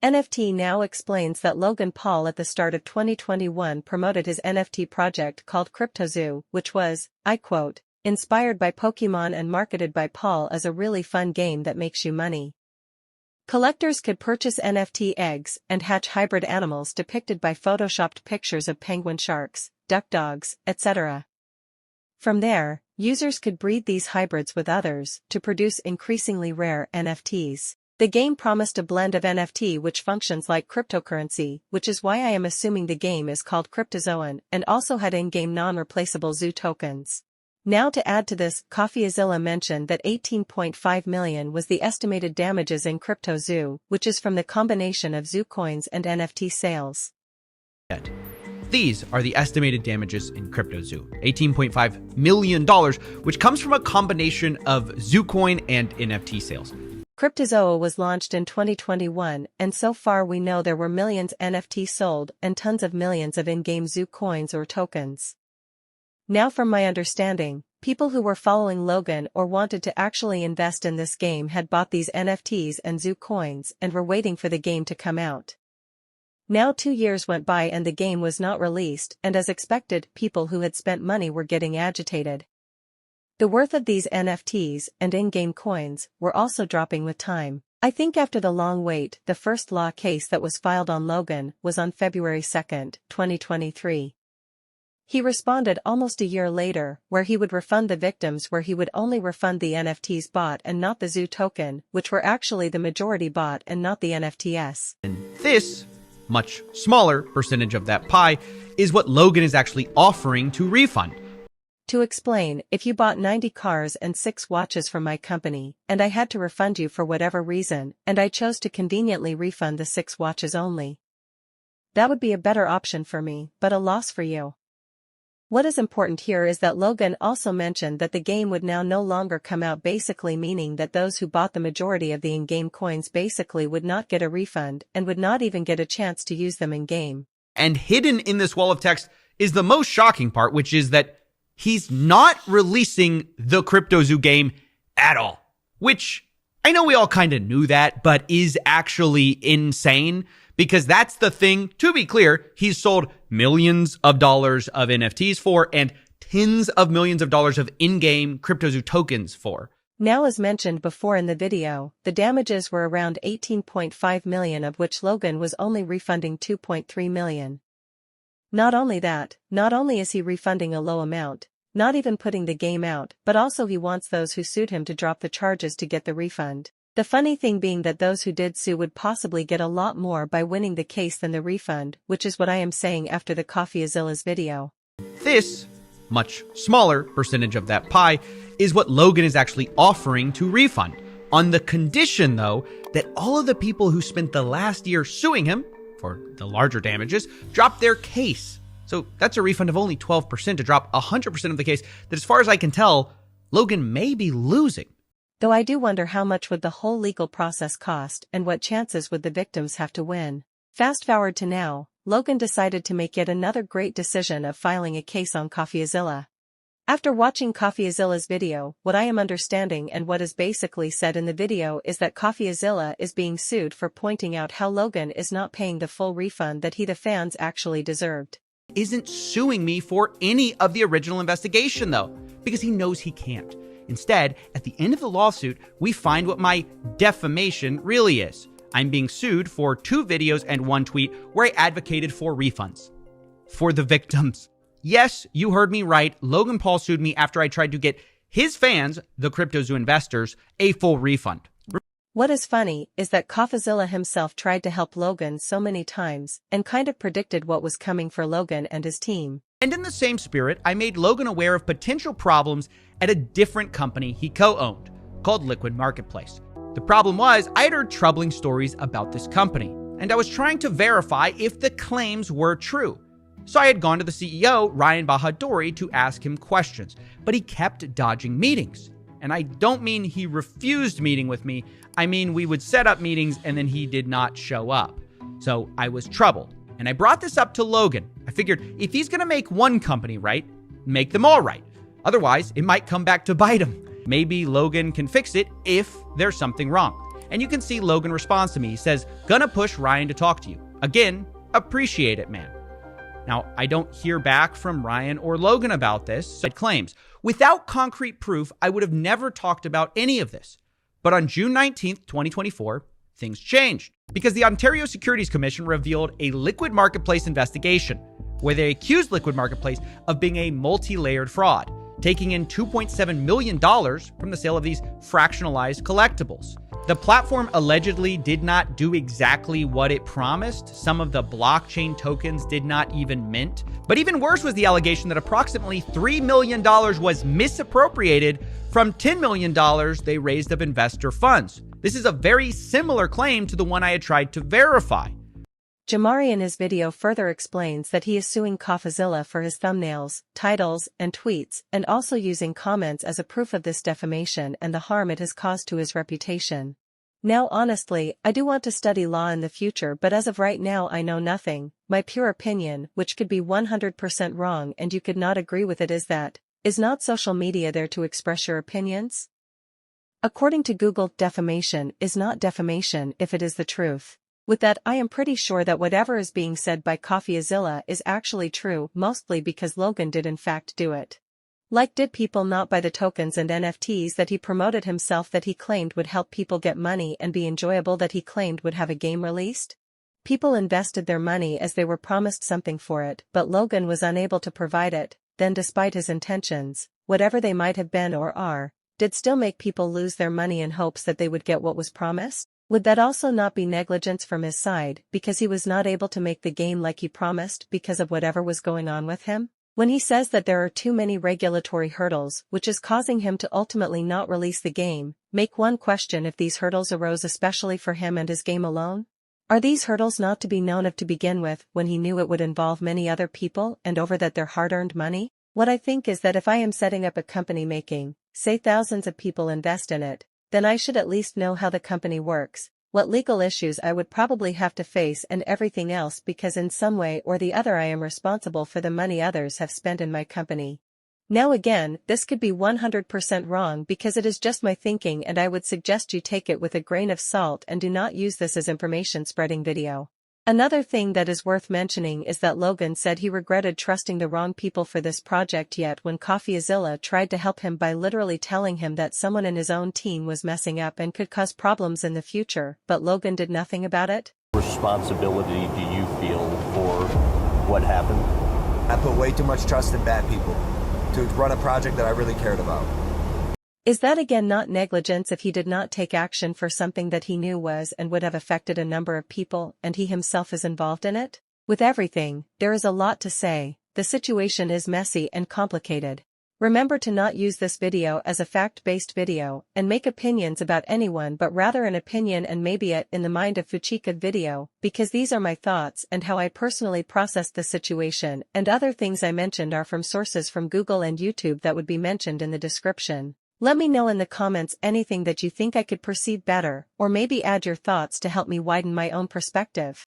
NFT Now explains that Logan Paul at the start of 2021 promoted his NFT project called Cryptozoo, which was, I quote, inspired by Pokémon and marketed by Paul as a really fun game that makes you money. Collectors could purchase NFT eggs and hatch hybrid animals depicted by photoshopped pictures of penguin sharks, duck dogs, etc. From there, users could breed these hybrids with others to produce increasingly rare NFTs. The game promised a blend of NFT which functions like cryptocurrency, which is why I am assuming the game is called Cryptozoon, and also had in-game non-replaceable zoo tokens. Now to add to this, Coffeezilla mentioned that 18.5 million was the estimated damages in Cryptozoo, which is from the combination of zoocoins and NFT sales. These are the estimated damages in Cryptozoo, $18.5 million, which comes from a combination of zoocoin and NFT sales. Cryptozoo was launched in 2021, and so far we know there were millions NFT sold and tons of millions of in-game zoo coins or tokens. Now from my understanding, people who were following Logan or wanted to actually invest in this game had bought these NFTs and zoo coins and were waiting for the game to come out. Now 2 years went by and the game was not released, and as expected, people who had spent money were getting agitated. The worth of these NFTs and in-game coins were also dropping with time. I think after the long wait, the first law case that was filed on Logan was on February 2, 2023. He responded almost a year later, where he would refund the victims, where he would only refund the NFTs bought and not the zoo token, which were actually the majority bought and not the NFTs. And this, much smaller percentage of that pie, is what Logan is actually offering to refund. To explain, if you bought 90 cars and 6 watches from my company, and I had to refund you for whatever reason, and I chose to conveniently refund the 6 watches only, that would be a better option for me, but a loss for you. What is important here is that Logan also mentioned that the game would now no longer come out, basically meaning that those who bought the majority of the in-game coins basically would not get a refund and would not even get a chance to use them in-game. And hidden in this wall of text is the most shocking part, which is that he's not releasing the Cryptozoo game at all. Which, I know we all kind of knew that, but is actually insane. Because that's the thing, to be clear, he's sold millions of dollars of NFTs for and tens of millions of dollars of in-game Cryptozoo tokens for. Now, as mentioned before in the video, the damages were around 18.5 million, of which Logan was only refunding 2.3 million. Not only that, not only is he refunding a low amount, not even putting the game out, but also he wants those who sued him to drop the charges to get the refund. The funny thing being that those who did sue would possibly get a lot more by winning the case than the refund, which is what I am saying after the Coffeezilla's video. This, much smaller percentage of that pie, is what Logan is actually offering to refund, on the condition, though, that all of the people who spent the last year suing him for the larger damages drop their case. So that's a refund of only 12% to drop 100% of the case that, as far as I can tell, Logan may be losing. Though I do wonder how much would the whole legal process cost and what chances would the victims have to win. Fast forward to now, Logan decided to make yet another great decision of filing a case on Coffeezilla. After watching Coffeezilla's video, what I am understanding and what is basically said in the video is that Coffeezilla is being sued for pointing out how Logan is not paying the full refund that the fans actually deserved. Isn't suing me for any of the original investigation, though, because he knows he can't. Instead, at the end of the lawsuit, we find what my defamation really is. I'm being sued for 2 videos and 1 tweet where I advocated for refunds. For the victims. Yes, you heard me right. Logan Paul sued me after I tried to get his fans, the Cryptozoo investors, a full refund. What is funny is that Coffeezilla himself tried to help Logan so many times and kind of predicted what was coming for Logan and his team. And in the same spirit, I made Logan aware of potential problems at a different company he co-owned, called Liquid Marketplace. The problem was, I had heard troubling stories about this company, and I was trying to verify if the claims were true. So I had gone to the CEO, Ryan Bahadori, to ask him questions, but he kept dodging meetings. And I don't mean he refused meeting with me, I mean we would set up meetings and then he did not show up. So I was troubled. And I brought this up to Logan. I figured if he's gonna make one company right, make them all right. Otherwise, it might come back to bite him. Maybe Logan can fix it if there's something wrong. And you can see Logan responds to me. He says, "Gonna push Ryan to talk to you. Again, appreciate it, man." Now, I don't hear back from Ryan or Logan about this, so it claims, "Without concrete proof, I would have never talked about any of this." But on June 19th, 2024, things changed because the Ontario Securities Commission revealed a liquid marketplace investigation where they accused Liquid Marketplace of being a multi-layered fraud, taking in $2.7 million from the sale of these fractionalized collectibles. The platform allegedly did not do exactly what it promised. Some of the blockchain tokens did not even mint. But even worse was the allegation that approximately $3 million was misappropriated from $10 million they raised of investor funds. This is a very similar claim to the one I had tried to verify. Jamari in his video further explains that he is suing Coffeezilla for his thumbnails, titles, and tweets, and also using comments as a proof of this defamation and the harm it has caused to his reputation. Now honestly, I do want to study law in the future, but as of right now I know nothing. My pure opinion, which could be 100% wrong and you could not agree with it, is not social media there to express your opinions? According to Google, defamation is not defamation if it is the truth. With that, I am pretty sure that whatever is being said by Coffeezilla is actually true, mostly because Logan did in fact do it. Like, did people not buy the tokens and NFTs that he promoted himself, that he claimed would help people get money and be enjoyable, that he claimed would have a game released? People invested their money as they were promised something for it, but Logan was unable to provide it, then despite his intentions, whatever they might have been or are, did still make people lose their money in hopes that they would get what was promised? Would that also not be negligence from his side, because he was not able to make the game like he promised because of whatever was going on with him? When he says that there are too many regulatory hurdles, which is causing him to ultimately not release the game, make one question if these hurdles arose especially for him and his game alone? Are these hurdles not to be known of to begin with, when he knew it would involve many other people and over that their hard-earned money? What I think is that if I am setting up a company making, say, thousands of people invest in it, then I should at least know how the company works, what legal issues I would probably have to face and everything else, because in some way or the other I am responsible for the money others have spent in my company. Now again, this could be 100% wrong because it is just my thinking, and I would suggest you take it with a grain of salt and do not use this as information spreading video. Another thing that is worth mentioning is that Logan said he regretted trusting the wrong people for this project, yet when Coffeezilla tried to help him by literally telling him that someone in his own team was messing up and could cause problems in the future, but Logan did nothing about it. Responsibility do you feel for what happened? I put way too much trust in bad people to run a project that I really cared about. Is that again not negligence if he did not take action for something that he knew was and would have affected a number of people, and he himself is involved in it? With everything, there is a lot to say. The situation is messy and complicated. Remember to not use this video as a fact-based video and make opinions about anyone, but rather an opinion and maybe it in the mind of Fuchika video, because these are my thoughts and how I personally processed the situation, and other things I mentioned are from sources from Google and YouTube that would be mentioned in the description. Let me know in the comments anything that you think I could perceive better, or maybe add your thoughts to help me widen my own perspective.